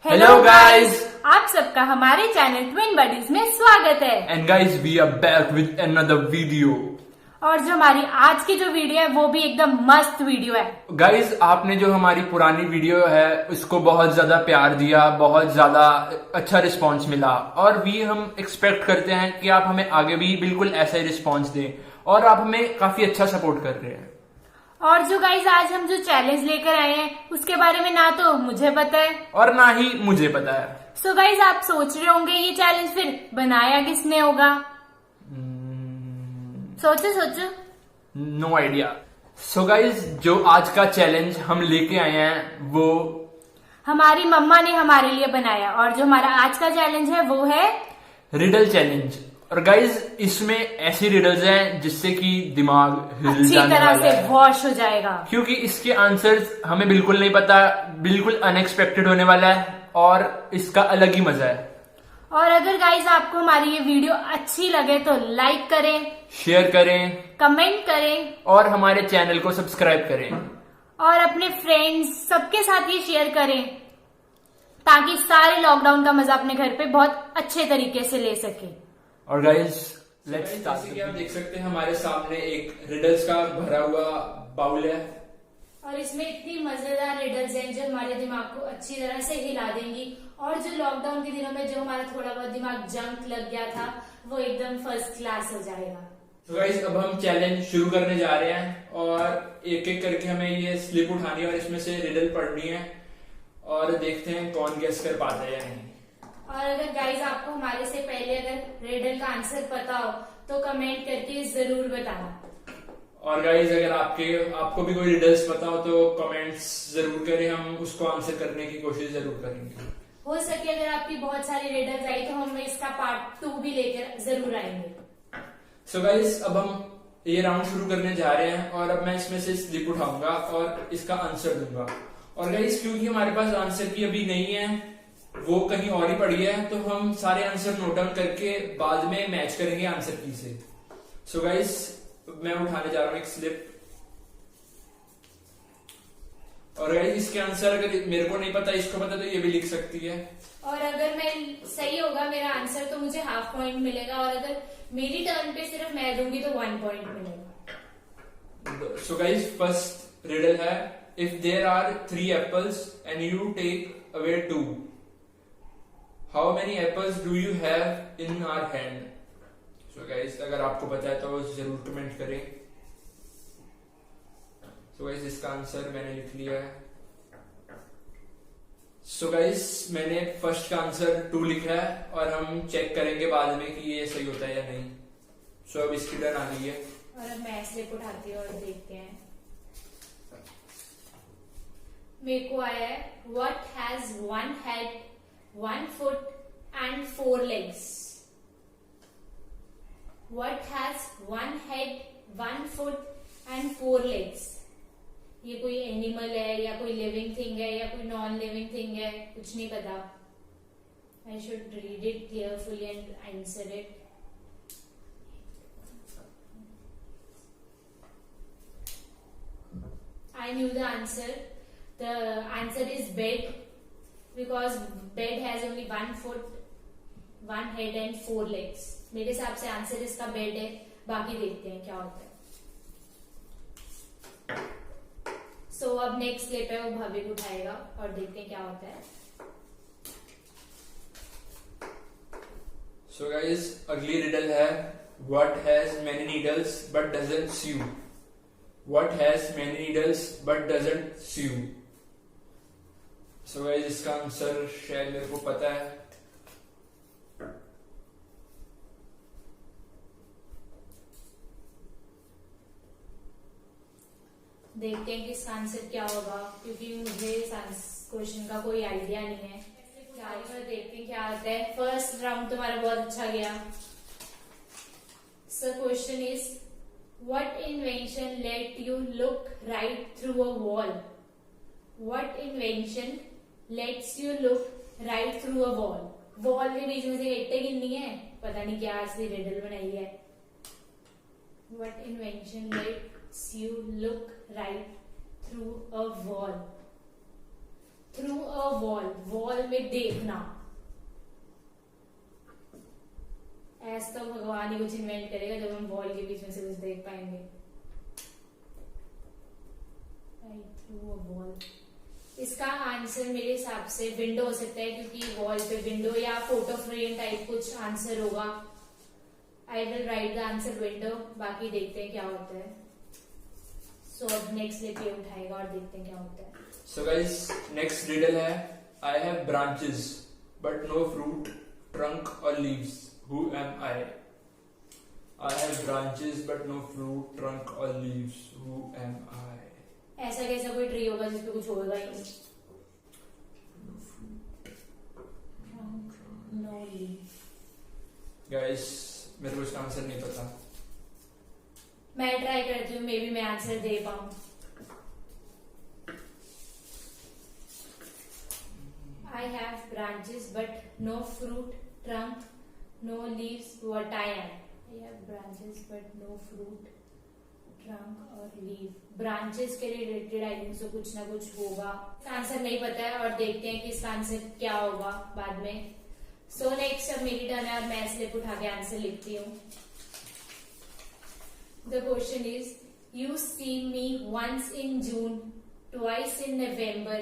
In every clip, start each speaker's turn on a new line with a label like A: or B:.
A: Hello guys,
B: आप सबका हमारे चैनल ट्विन बडीज में स्वागत है।
A: And guys we are back with another video.
B: और जो हमारी आज की जो वीडियो है वो भी एकदम मस्त वीडियो है।
A: गाइस, आपने जो हमारी पुरानी वीडियो है उसको बहुत ज्यादा प्यार दिया, बहुत ज्यादा अच्छा रिस्पांस मिला और हम एक्सपेक्ट करते हैं कि आप हमें आगे भी बिल्कुल ऐसा ही रिस्पांस दें और आप हमें काफी अच्छा सपोर्ट कर रहे हैं।
B: और जो गाइस आज हम जो चैलेंज लेकर आए हैं उसके बारे में ना तो मुझे पता है
A: और ना ही मुझे पता है।
B: सो गाइस आप सोच रहे होंगे ये चैलेंज फिर बनाया किसने होगा। सोचो सोचो।
A: No idea. सो गाइस, जो आज का चैलेंज हम लेके आए हैं वो
B: हमारी मम्मा ने हमारे लिए बनाया और जो हमारा आज का चैलेंज है वो है
A: रिडल चैलेंज। और गाइज इसमें ऐसी रिडल्स हैं जिससे कि दिमाग हिल
B: अच्छी
A: जाने
B: तरह
A: वाला
B: से
A: है,
B: वॉश हो जाएगा
A: क्योंकि इसके आंसर्स हमें बिल्कुल नहीं पता, बिल्कुल अनएक्सपेक्टेड होने वाला है और इसका अलग ही मजा है।
B: और अगर गाइज आपको हमारी ये वीडियो अच्छी लगे तो लाइक करें,
A: शेयर करें
B: कमेंट करें
A: और हमारे चैनल को सब्सक्राइब करें
B: और अपने फ्रेंड्स सबके साथ ये शेयर करें ताकि सारे लॉकडाउन का मजा अपने घर पे बहुत अच्छे तरीके से ले सके।
A: और गाइज लेट्स स्टार्ट। जैसे कि आप देख सकते हैं हमारे सामने एक रिडल्स का भरा हुआ बाउल है
B: और इसमें इतनी मजेदार रिडल्स हैं जो हमारे दिमाग को अच्छी तरह से हिला देंगी और जो लॉकडाउन के दिनों में जो हमारा थोड़ा बहुत दिमाग जंक लग गया था वो एकदम फर्स्ट क्लास हो जाएगा।
A: तो गाइज अब हम चैलेंज शुरू करने जा रहे हैं और एक एक करके हमें ये स्लिप उठानी है और इसमें से रिडल पढ़नी है और देखते हैं कौन गेस कर पाता है या नहीं।
B: और अगर गाइज आपको हमारे से पहले अगर रिडल का आंसर पता हो तो कमेंट करके जरूर बताना।
A: और गाइज अगर आपको भी कोई रिडल्स पता हो तो कमेंट्स जरूर करें, हम उसको आंसर करने की कोशिश जरूर करेंगे।
B: हो सके अगर आपकी बहुत सारी रिडल्स आई तो हम इसका पार्ट 2 भी लेकर जरूर आएंगे।
A: सो गाइज अब हम ये राउंड शुरू करने जा रहे हैं और अब मैं इसमें से स्लिप उठाऊंगा और इसका आंसर दूंगा। और गाइज क्योंकि हमारे पास आंसर की अभी नहीं है, वो कहीं और ही पड़ी है, तो हम सारे आंसर नोट डाउन करके बाद में मैच करेंगे आंसर की से। सो गाइस मैं उठाने जा रहा हूं एक स्लिप और गाइस इसके आंसर अगर मेरे को नहीं पता, इसको पता तो ये भी लिख सकती है।
B: और अगर मैं सही होगा मेरा आंसर तो मुझे हाफ पॉइंट मिलेगा और अगर मेरी टर्न पे सिर्फ मैं दूंगी तो 1 पॉइंट मिलेगा।
A: सो गाइस फर्स्ट रिडल है, if there are 3 apples and you take away 2, How many apples do you have in our hand? So guys अगर आपको पता है तो जरूर कमेंट करें। So guys इसका आंसर मैंने लिख लिया है। So guys मैंने फर्स्ट का आंसर 2 लिखा है और हम चेक करेंगे बाद में कि ये सही होता है या नहीं। So अब इसकी टर्न आ गई है
B: और अब मैं स्लिप उठाती हूँ और देखते हैं। मेरे को आया है What has one head, 1 foot and 4 legs? What has 1 head, 1 foot and 4 legs? ये कोई एनिमल है या कोई लिविंग थिंग है या कोई नॉन लिविंग थिंग है, कुछ नहीं पता। I should read it carefully and answer it. I knew the answer. The answer is bed. Because bed has only 1 foot, 1 head and 4 legs. मेरे हिसाब से आंसर इसका बेड है, बाकी देखते हैं क्या होता है। सो अब नेक्स्ट स्लिप है वो भाभी उठाएगा और देखते हैं क्या होता है।
A: So guys अगली रिडल है, What has many needles but doesn't sew? What has many needles but doesn't sew? So guys इसका आंसर शायद मेरे को पता है।
B: देखते हैं कि इसका आंसर क्या होगा क्योंकि मुझे इस क्वेश्चन का कोई आइडिया नहीं है। देखते हैं क्या आता है। फर्स्ट राउंड तुम्हारा बहुत अच्छा गया। So question is what invention let you look right through a wall? What invention let's you look right through a wall? Wall के बीच में से इट्टे गिननी है, पता नहीं क्या ऐसी रिडल बनाई है। What invention let's you look right through a wall? Through a wall, wall में देखना। ऐसा तो भगवान ही कुछ इन्वेंट करेगा जब हम वॉल के बीच में से कुछ देख पाएंगे। थ्रू अ वॉल, इसका आंसर मेरे हिसाब से विंडो हो सकता है, क्योंकि वॉल पे विंडो या फोटो फ्रेम टाइप कुछ आंसर होगा। I will write the answer window, बाकी देखते हैं क्या होता है। सो अब नेक्स्ट लेके उठाएगा और देखते हैं क्या होता है।
A: सो गाइस नेक्स्ट रिडल है, I have branches but no fruit, trunk or leaves, who am I? I have branches but no fruit, trunk or leaves, who am I?
B: ऐसा कैसा कोई ट्री होगा जिसपे कुछ होगा ही नहीं? No leaf.
A: गाइस मेरे को इसका आंसर नहीं पता।
B: मैं ट्राई करती हूँ, मे बी मैं आंसर दे पाऊं। I have branches but no fruit, trunk, no leaves. What I am? I have branches but no fruit, trunk और leaf. Branches के रिलेटेड आई थिंक सो कुछ ना कुछ होगा। आंसर नहीं पता है और देखते हैं कि इसका आंसर क्या होगा बाद में। सो नेक्स्ट अब मेरी टर्न है और मैं स्लिप उठा के आंसर लिखती हूँ। The question is, you see me once in June, twice in November,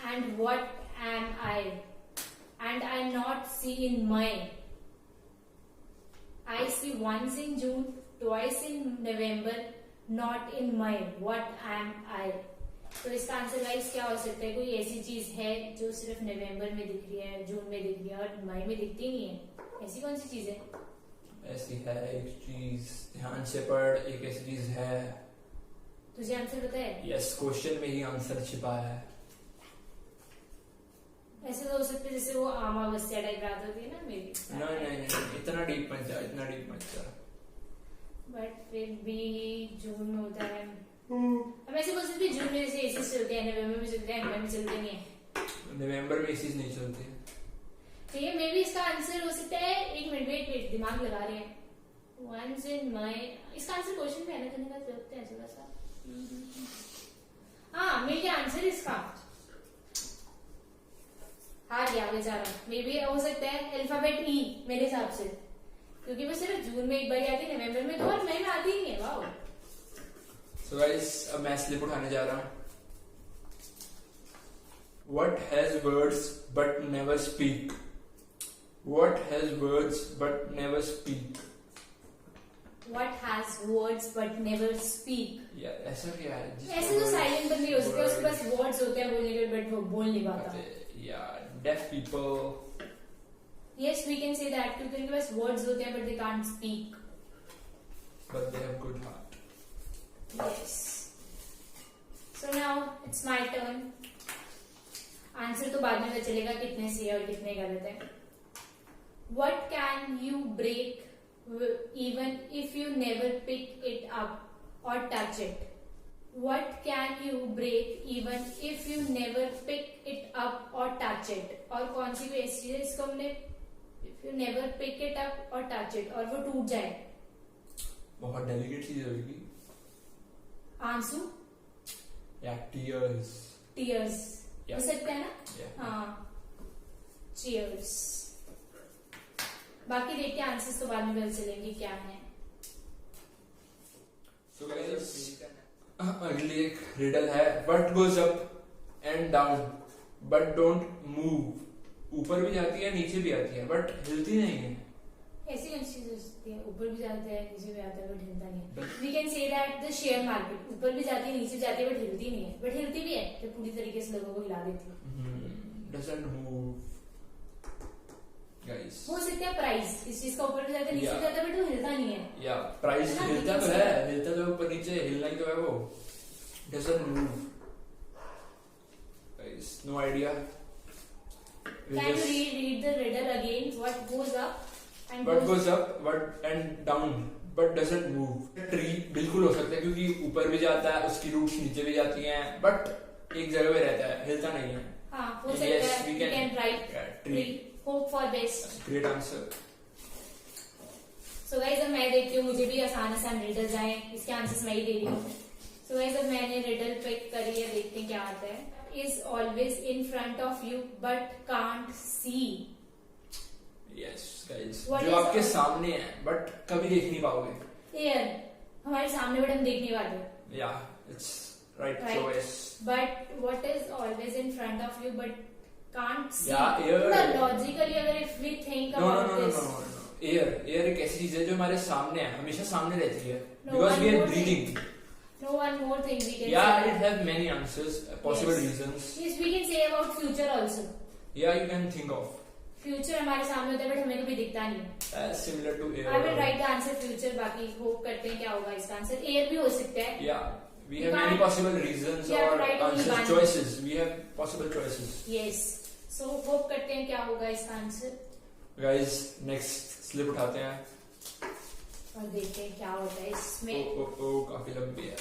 B: and what am I? And I not see in May. I see once in June, twice in November, not in May. What am I? तो इसका answer guys क्या हो सकता है? कोई ऐसी चीज है जो सिर्फ नवंबर में दिख रही है, जून में दिख रही है और मई में दिखती नहीं है। ऐसी कौन सी चीज है?
A: ऐसी है एक चीज, ध्यान से पढ़, एक ऐसी चीज है।
B: तुझे आंसर पता है?
A: यस, क्वेश्चन में ही आंसर छिपा है।
B: ऐसे तो हो सकता है जैसे वो अमावस्या टाइप रात होती है ना, मे बी।
A: नहीं, इतना डीप मत जा, इतना डीप मत जा।
B: बट फिर भी जून में होता है। अब ऐसे बोल सकते हैं जून में जैसे एसी चलते हैं, नवंबर में चलते हैं, मई में चलते नहीं है।
A: नवंबर में एसीज नहीं चलते।
B: ठीक है, मे बी इसका आंसर हो सकता है। एक मिनट वेट, दिमाग लगा रहे हैं। वंस इन मई, इसका आंसर क्वेश्चन में है ना, करने का जरूरत है थोड़ा सा। हाँ, मिल गया आंसर इसका। हार गया बेचारा। मे बी हो सकता है अल्फाबेट ई, मेरे हिसाब से, क्योंकि वो सिर्फ जून में एक बार आती है, नवंबर में दो और मई में आती ही नहीं है। वाओ।
A: सो गाइस अब मैं स्लिप उठाने जा रहा हूँ। What has words but never speak? What has words but never speak?
B: What has words but never speak?
A: यार ऐसा क्या है?
B: ऐसे तो साइलेंट बंदी हो सकती है, उसके पास वर्ड्स होते हैं बोलने के, बट वो बोल नहीं पाता।
A: यार deaf people.
B: Yes, we can say that too. उनके पास वर्ड्स होते हैं but they can't speak.
A: But they have good heart.
B: Yes. So now it's my turn. Answer तो बाद में पता चलेगा कितने सही है और कितने गलत है। What can you break even if you never pick it up or touch it? What can you break even if you never pick it up or touch it? और कौन सी कोई ऐसी चीज है इसको हमने if you never pick it up or touch it और वो टूट जाए?
A: बहुत डेलिकेट चीज होगी।
B: आंसू
A: या टीयर्स।
B: Tears
A: Yeah.
B: हो सकता है ना?
A: Yeah.
B: हाँ, चीयर्स। बाकी देखते हैं आंसर्स तो बाद में पता चलेंगे क्या है।
A: So guys, अगली एक रिडल है, what goes up and down but don't move? ऊपर भी जाती है नीचे भी आती है बट हिलती नहीं है।
B: ऐसी कौन सी चीज हो सकती है? ऊपर भी जाता है नीचे भी आता है बट हिलता नहीं है। We can say that the share market, ऊपर भी जाती है नीचे भी जाती है बट हिलती नहीं है, बट हिलती भी है तो पूरी तरीके से लोगों को हिला देती है।
A: Doesn't move. Guys.
B: हो सकता है प्राइस, इस चीज का ऊपर भी जाता है नीचे भी जाता है बट वो हिलता नहीं है।
A: या प्राइस
B: है ना,
A: हिलता तो
B: नीचे
A: है, हिलता तो ऊपर नीचे, हिलना ही तो है वो। Doesn't move. Guys, no idea.
B: Can you read the riddle again? What goes up and
A: What goes up but and down but doesn't move? Tree बिल्कुल हो सकता है क्योंकि ऊपर भी जाता है, उसकी रूट्स नीचे भी जाती हैं बट एक जगह पे रहता है, हिलता नहीं है।
B: हाँ, हो सकता
A: Yes,
B: है।
A: we
B: We
A: can-
B: can write
A: Yeah,
B: tree. Hope for best.
A: Great answer.
B: So guys, अब मैं देखती हूँ, मुझे भी आसान आसान रिडल्स आए, इसके आंसर्स मैं ही दे रही हूँ। So guys, अब मैंने रिडल पिक करी है, देखते हैं क्या आता है। is always in front of you but can't see?
A: Yes guys,
B: What
A: जो
B: is
A: आपके
B: all-
A: सामने है बट कभी देख नहीं पाओगे।
B: Air, हमारे सामने बट हम देख नहीं पाते।
A: या it's right
B: Right.
A: Choice.
B: But what is always in front of you but can't see?
A: Yeah, air.
B: थोड़ा logically अगर if we think
A: no no
B: about
A: no no
B: this.
A: No, air एक ऐसी चीज है जो हमारे सामने है, हमेशा सामने रहती है,
B: No,
A: because
B: one
A: we are
B: more thing.
A: Breathing.
B: No, one more thing we can
A: या
B: say.
A: It have many answers, possible
B: Yes.
A: Reasons.
B: Yes, we can say about future also.
A: या you can think of
B: future हमारे सामने होता है but हमें कभी दिखता नहीं है।
A: Similar to
B: I will
A: air.
B: Right the answer future, बाकी होप करते हैं क्या होगा इसका आंसर। एयर भी हो सकता है।
A: या we
B: You
A: have many
B: can't-
A: possible reasons
B: You have
A: or
B: to write only
A: answers,
B: one.
A: choices. We have possible choices.
B: Yes, so hope करते हैं क्या होगा इसका आंसर
A: Guys, next slip उठाते हैं।
B: और देखते हैं क्या होता है इसमें।
A: काफी लंबी है।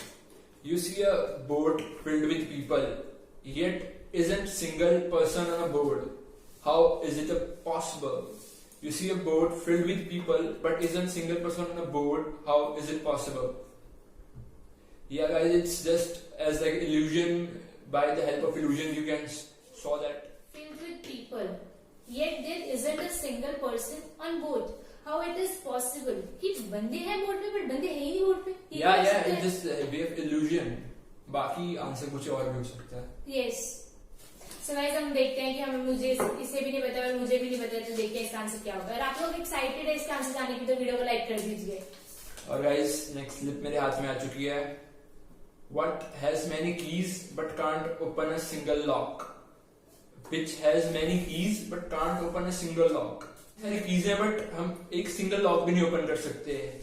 A: You see a boat filled with people, yet isn't single person on a board. How is it possible? You see a boat filled with people, but isn't single person on a board. How is it possible? Yeah, guys, it's just as like illusion. By the help of illusion, you can saw that.
B: Filled with people, yet there isn't a single person on board. How it is possible? कि बंदे हैं boat पे but बंदे हैं ही नहीं boat पे। ये
A: Yeah,
B: कैसे
A: yeah,
B: होता है?
A: it's just we have illusion. बाकी आंसर कुछ और भी हो सकता है।
B: यस, सो गाइस हम देखते हैं कि हमें मुझे इसे भी नहीं पता और मुझे भी नहीं पता, तो देखते हैं इसका आंसर क्या होगा। अगर आप लोग एक्साइटेड है इसका आंसर जाने की तो वीडियो को लाइक कर दीजिए।
A: और गाइस, नेक्स्ट स्लिप मेरे हाथ में आ चुकी है। What has many keys but can't open a single lock? Which has many keys but can't open a single lock? सारी कीज है बट हम एक सिंगल लॉक भी नहीं ओपन कर सकते।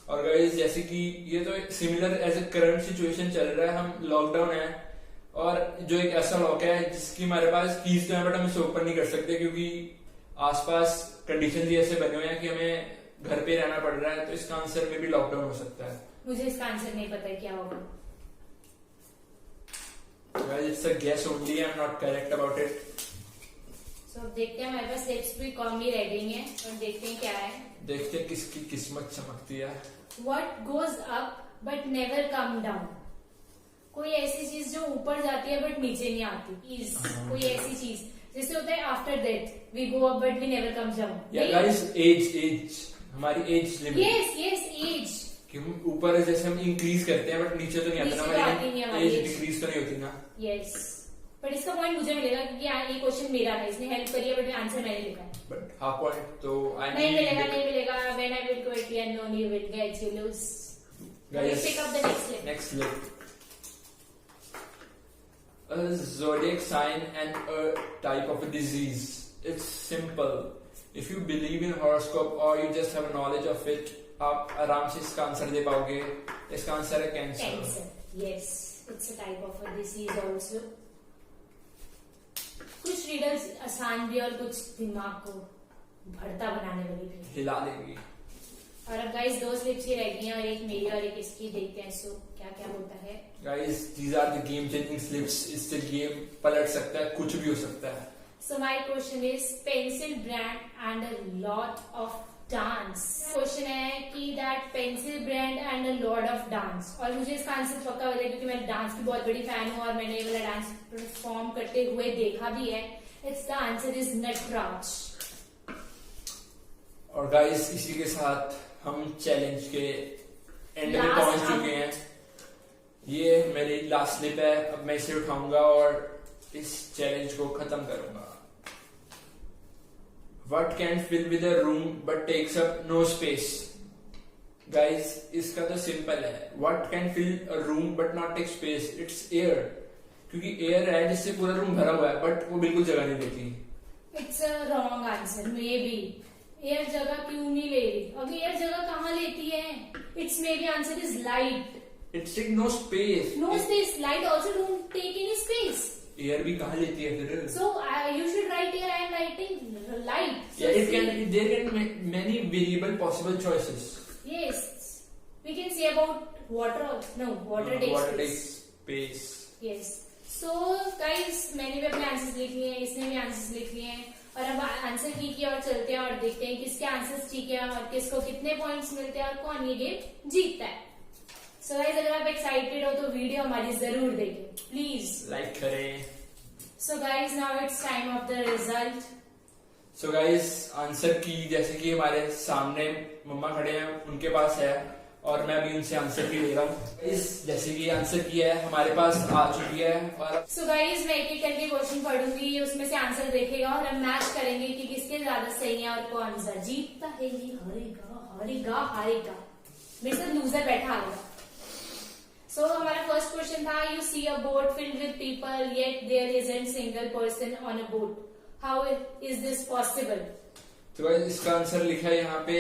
A: और गाइस, जैसे कि ये तो similar as a current situation चल रहा है, हम लॉकडाउन है और जो एक ऐसा लॉक है जिसकी हमारे पास कीज तो है बट हम इसे ओपन नहीं कर सकते क्योंकि आसपास कंडीशन ही ऐसे बने हुए हैं कि हमें घर पे रहना पड़ रहा है। तो इसका आंसर में भी लॉकडाउन हो सकता है।
B: मुझे इसका आंसर नहीं पता है क्या होगा।
A: Guys, it's a guess only. I'm not correct about it.
B: सो देखते हैं, हमारे पास स्लिप्स भी कम ही रह गई हैं और देखते हैं क्या है।
A: देखते हैं किसकी किस्मत चमकती है।
B: What goes up but never come down? कोई ऐसी चीज जो ऊपर जाती है बट नीचे नहीं आती। Is कोई ऐसी चीज जैसे होता है after death we go up but we never come down.
A: या गाइस, एज हमारी age limit.
B: Yes yes, age.
A: कि हम ऊपर जैसे हम इंक्रीज करते हैं बट नीचे तो नहीं
B: नीचे
A: आता
B: तो
A: ना,
B: आती नहीं
A: हमारी
B: हमारी
A: एज
B: age।
A: डिक्रीज तो नहीं होती ना।
B: यस, बट इसका पॉइंट मुझे मिलेगा क्योंकि ये क्वेश्चन मेरा है, इसने हेल्प करी है बट आंसर मैंने लिखा है।
A: बट हाफ पॉइंट तो आई
B: नहीं मिलेगा, नहीं मिलेगा। When I will quit and no you will get you lose.
A: Guys,
B: Pick up the next slip.
A: next slip. A zodiac sign and a type of a disease. It's simple. If you believe in horoscope or you just have knowledge of it, आप आराम से इसका answer दे पाओगे। इसका answer है cancer.
B: Cancer. Yes, it's a type of a disease also. कुछ readers आसान भी और कुछ दिमाग को भरता बनाने वाली भी।
A: हिला देगी।
B: और अब गाइस दो स्लिप्स ही रह गई हैं और एक मेरी और एक इसकी। देखते हैं सो क्या क्या होता है।
A: Guys, these are the game changing slips. इससे गेम पलट सकता है, कुछ भी हो सकता है।
B: So my question is pencil brand and a lot of dance. Question है कि that pencil brand and a lot of dance, और मुझे इसका आंसर पक्का पता है क्योंकि मैं डांस की बहुत बड़ी फैन हूँ और मैंने ये वाला डांस परफॉर्म करते हुए देखा भी है। It's the answer is Nataraj.
A: और गाइस, इसी के साथ हम चैलेंज के एंड में
B: Last
A: पहुंच
B: हम-
A: चुके हैं। ये मेरी लास्ट स्लिप है। अब मैं इसे उठाऊंगा और इस चैलेंज को खत्म करूंगा। What can fill with a room but takes up no space? Guys, इसका तो सिंपल है। What can fill a room but not take space? It's air. क्योंकि एयर है जिससे पूरा रूम भरा हुआ है बट वो बिल्कुल जगह नहीं लेती।
B: It's a wrong answer. May be air जगह क्यों नहीं ले रही? अब एयर जगह कहाँ लेती है? It's may be answer is light.
A: It's take no space.
B: No space, light also don't take any space.
A: Air भी कहाँ लेती है फिर?
B: So you should write here I am writing light. So
A: Yeah, it
B: see,
A: can. There can be many variable possible choices.
B: yes, we can say about water. No, water takes
A: Water
B: space.
A: takes space.
B: Yes. So guys, मैंने भी अपने answers लिख लिए हैं, इसने भी answers लिख लिए हैं और अब आंसर की और चलते हैं और देखते हैं किसके आंसर्स ठीक है और किसको कितने पॉइंट्स मिलते हैं और कौन ये गेम जीतता है। So guys, अगर आप एक्साइटेड हो तो वीडियो हमारी जरूर देखिए प्लीज।
A: लाइक करें,
B: So guys, now it's time of the result.
A: So guys answer की जैसे कि हमारे सामने मम्मा खड़े हैं उनके पास है और मैं भी उनसे आंसर की ले रहा हूँ। इस जैसे कि आंसर किया है हमारे पास आ चुकी है और
B: So guys, मैं एक एक करके क्वेश्चन पढ़ूंगी, उसमें से आंसर देखेगा और हम मैच करेंगे कि किसके ज्यादा सही है और कौन सा जीतता है। ये हारेगा हारेगा हारेगा, मेरे साथ लूजर बैठा आएगा। So हमारा फर्स्ट क्वेश्चन था, you see a boat filled with people yet there isn't single person on a boat, how is this possible?
A: तो गाइस इसका आंसर लिखा है यहाँ पे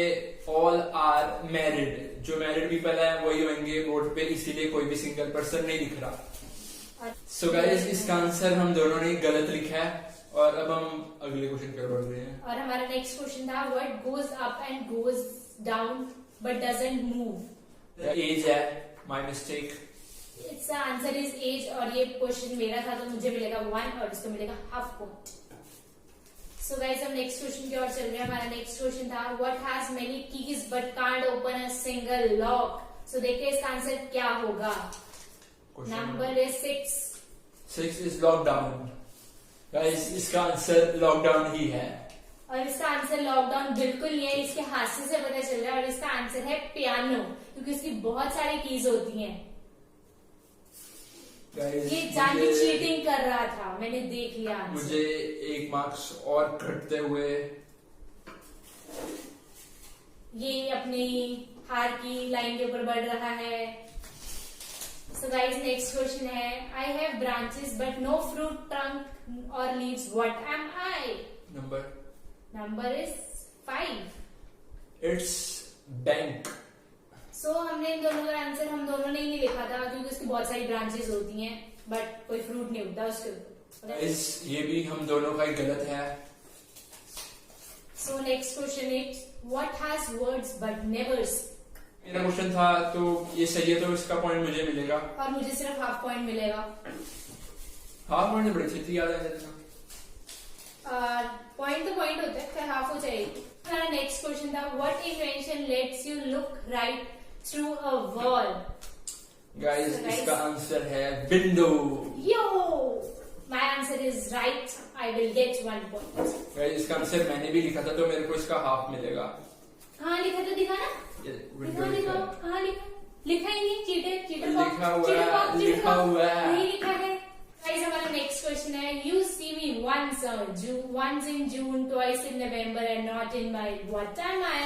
A: ऑल आर मैरिड, जो मैरिड पीपल है वही होंगे बोट पे, इसीलिए कोई भी सिंगल पर्सन नहीं दिख रहा। सो गाइस इसका आंसर हम दोनों ने गलत लिखा है और अब हम अगले क्वेश्चन पर बढ़ रहे हैं।
B: और हमारा नेक्स्ट क्वेश्चन था, what goes up and goes down but doesn't move?
A: Age है, my mistake.
B: It's answer is age और ये क्वेश्चन मेरा था तो मुझे मिलेगा 1 और इसको मिलेगा हाफ पॉइंट। सो गाइस हम नेक्स्ट क्वेश्चन की ओर चल रहे हैं। हमारा नेक्स्ट क्वेश्चन था, what has many keys but can't open a single lock? So देखिए इसका आंसर क्या होगा। Number is 6
A: is lockdown. Guys इसका आंसर लॉकडाउन ही है
B: और इसका आंसर लॉकडाउन बिल्कुल नहीं है, इसके हादसे से पता चल रहा है। और इसका आंसर है पियानो, क्योंकि इसकी बहुत सारी कीज होती हैं।
A: Guys,
B: ये जान के चीटिंग कर रहा था, मैंने देख लिया आंसर।
A: मुझे 1 मार्क्स और घटते हुए
B: ये अपनी हार की लाइन के ऊपर बढ़ रहा है। सो गाइस नेक्स्ट क्वेश्चन है, I have branches but no fruit trunk or leaves, what am I? Number is 5।
A: It's bank.
B: सो हमने इन दोनों का आंसर हम दोनों ने ही नहीं लिखा था, क्योंकि उसकी बहुत सारी ब्रांचेस होती हैं बट कोई फ्रूट नहीं उगता उसके ऊपर।
A: ये भी हम दोनों का ही गलत है।
B: So next question is, what has words but never?
A: मेरा क्वेश्चन था तो ये सही है तो इसका पॉइंट मुझे मिलेगा
B: और मुझे सिर्फ हाफ पॉइंट मिलेगा।
A: हाफ पॉइंट बड़ी छेती याद है।
B: पॉइंट तो पॉइंट होता है, फिर हाफ हो जाएगी। हमारा नेक्स्ट क्वेश्चन था, what invention let's you look right through a wall?
A: Guys इसका आंसर है window.
B: Yo, my answer is right, I will get 1 point.
A: Guys इसका आंसर मैंने भी लिखा था तो मेरे को इसका हाफ मिलेगा।
B: कहाँ लिखा था, दिखा ना,
A: विंडो
B: लिखा कहाँ लिखा? लिखा ही नहीं, चीटर चीटर
A: लिखा हुआ है
B: नहीं लिखा है। गाइस हमारा नेक्स्ट क्वेश्चन है, you see me once in June, twice in November and not in May, what am I?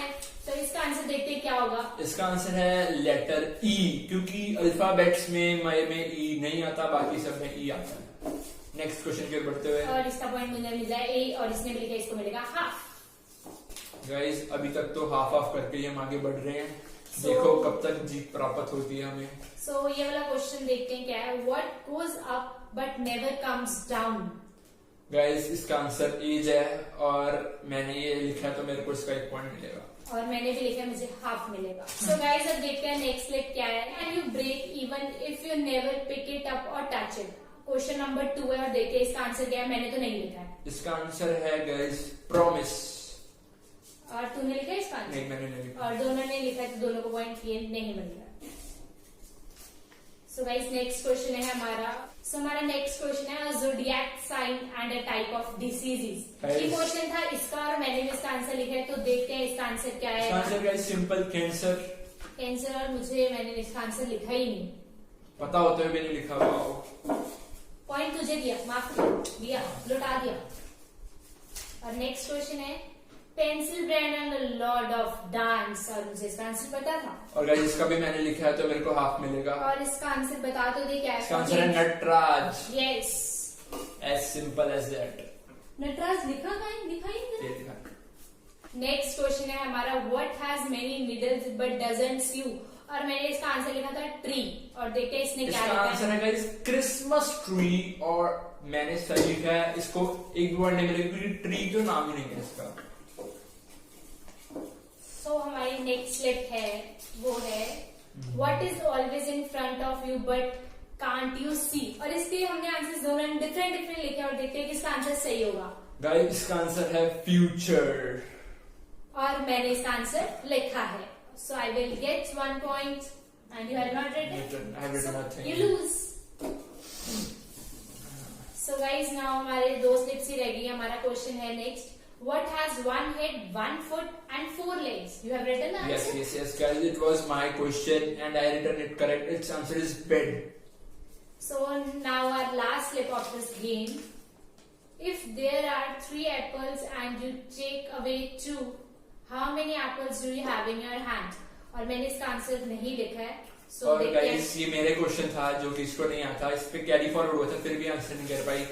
B: तो इसका आंसर देखते हैं क्या होगा।
A: इसका आंसर है लेटर ई, क्योंकि अल्फाबेट्स में मई में ई नहीं आता, बाकी सब में ई आता है। नेक्स्ट क्वेश्चन की ओर बढ़ते हुए,
B: और इसका पॉइंट मुझे मिल जाए ए और इसने मिल गया, इसको मिलेगा हाफ।
A: गाइस अभी तक तो हाफ हाफ करके ही हम आगे बढ़ रहे हैं। देखो कब तक जीत प्राप्त होती है हमें।
B: सो ये वाला क्वेश्चन देखते हैं क्या है, what goes up but never comes down?
A: Guys इसका आंसर एज है और मैंने ये लिखा है तो मेरे को इसका 1 पॉइंट मिलेगा
B: और मैंने भी लिखा है, मुझे हाफ मिलेगा। सो गाइस अब देखते हैं नेक्स्ट स्लिप क्या है। Can you break even if you never pick it up और टच इट? क्वेश्चन नंबर 2 है और देखते हैं इसका आंसर क्या है। मैंने तो नहीं लिखा है।
A: इसका आंसर है गाइस प्रॉमिस।
B: और तूने लिखा है इसका आंसर?
A: नहीं मैंने नहीं लिखा।
B: और दोनों ने लिखा है तो दोनों को पॉइंट ये नहीं मिल रहा। सो गाइस नेक्स्ट क्वेश्चन है हमारा। सो हमारा नेक्स्ट क्वेश्चन है, zodiac sign and a type of diseases. ये क्वेश्चन था इसका और मैंने भी इसका आंसर लिखा है, तो देखते हैं इसका आंसर क्या है।
A: इसका answer guys simple cancer.
B: Cancer, और मुझे मैंने इसका आंसर लिखा ही नहीं।
A: पता होते हुए भी नहीं लिखा हुआ।
B: पॉइंट तुझे दिया, माफ दिया, लौटा दिया। और नेक्स्ट क्वेश्चन है, pencil brand and Lord of dance, और मुझे इसका आंसर पता था।
A: और गाइस इसका भी मैंने लिखा है तो मेरे को हाफ मिलेगा।
B: और इसका आंसर बता तो दे क्या है।
A: इसका आंसर है Nataraj.
B: Yes,
A: as simple as that.
B: Nataraj लिखा कहाँ है? लिखा ही नहीं।
A: ये लिखा।
B: नेक्स्ट क्वेश्चन है हमारा, what has many needles but doesn't sew? और मैंने इसका आंसर लिखा था ट्री, और देखते हैं इसने क्या
A: इसका
B: लिखा
A: आंसर है गाइस क्रिसमस ट्री, और मैंने सही लिखा है। इसको एक भी वर्ड नहीं मिलेगा क्योंकि ट्री जो नाम ही नहीं है इसका।
B: सो हमारी नेक्स्ट स्लिप है वो है, what is always in front of you but can't you see? और इसके हमने आंसर दोनों ने डिफरेंट लिखे और देखते हैं किसका आंसर सही होगा।
A: गाइस इसका आंसर है फ्यूचर,
B: और मैंने इसका आंसर लिखा है। So I will get 1 point and you have not written.
A: I have written nothing.
B: You lose. So guys, now हमारे 2 स्लिप्स ही रह गई. हमारा क्वेश्चन है next. What has 1 head, 1 foot and 4 legs? You have written the answer?
A: Yes, guys. It was my question and I written it correct. Its answer is bed.
B: So now our last slip of this game. If there are 3 apples and you take away 2, how many apples do you have in your hand? और मैंने इसका answer नहीं लिखा है. So
A: और guys ये मेरे question था जो कि इसको नहीं आता. इस पे कैरी फॉरवर्ड हुआ था फिर भी आंसर नहीं कर पाई.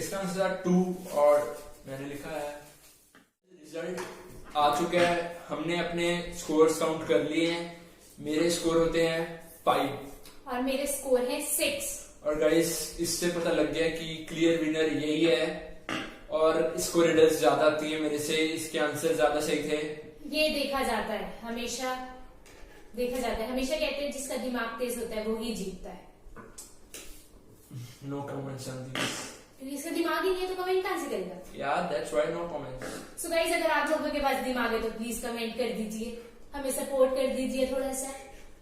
A: इसका आंसर था 2 और मैंने लिखा है. रिजल्ट आ चुका है. हमने अपने स्कोर्स काउंट कर लिए हैं. मेरे स्कोर होते हैं 5
B: और मेरे स्कोर है 6.
A: और गाइस इससे पता लग गया कि क्लियर विनर यही है. और इसको रिडल्स ज्यादा आती है मेरे से. इसके आंसर ज्यादा सही थे.
B: ये देखा जाता है, हमेशा देखा जाता है. हमेशा कहते हैं जिसका दिमाग तेज होता है वो ही जीतता है.
A: No comments on this.
B: क्योंकि इसका दिमाग ही नहीं है तो कमेंट कहां से करेगा.
A: यार that's why no comments.
B: So guys, अगर आप लोगों के पास दिमाग है तो प्लीज कमेंट कर दीजिए. हमें सपोर्ट कर दीजिए थोड़ा सा.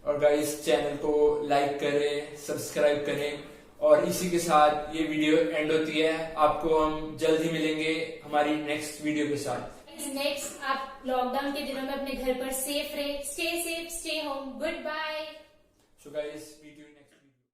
A: और गाइस चैनल को लाइक करें, सब्सक्राइब करें. और इसी के साथ ये वीडियो एंड होती है. आपको हम जल्द ही मिलेंगे हमारी नेक्स्ट वीडियो के साथ.
B: नेक्स्ट, आप लॉकडाउन के दिनों में अपने घर पर सेफ रहे. Stay safe, stay home. Goodbye.
A: So guys meet you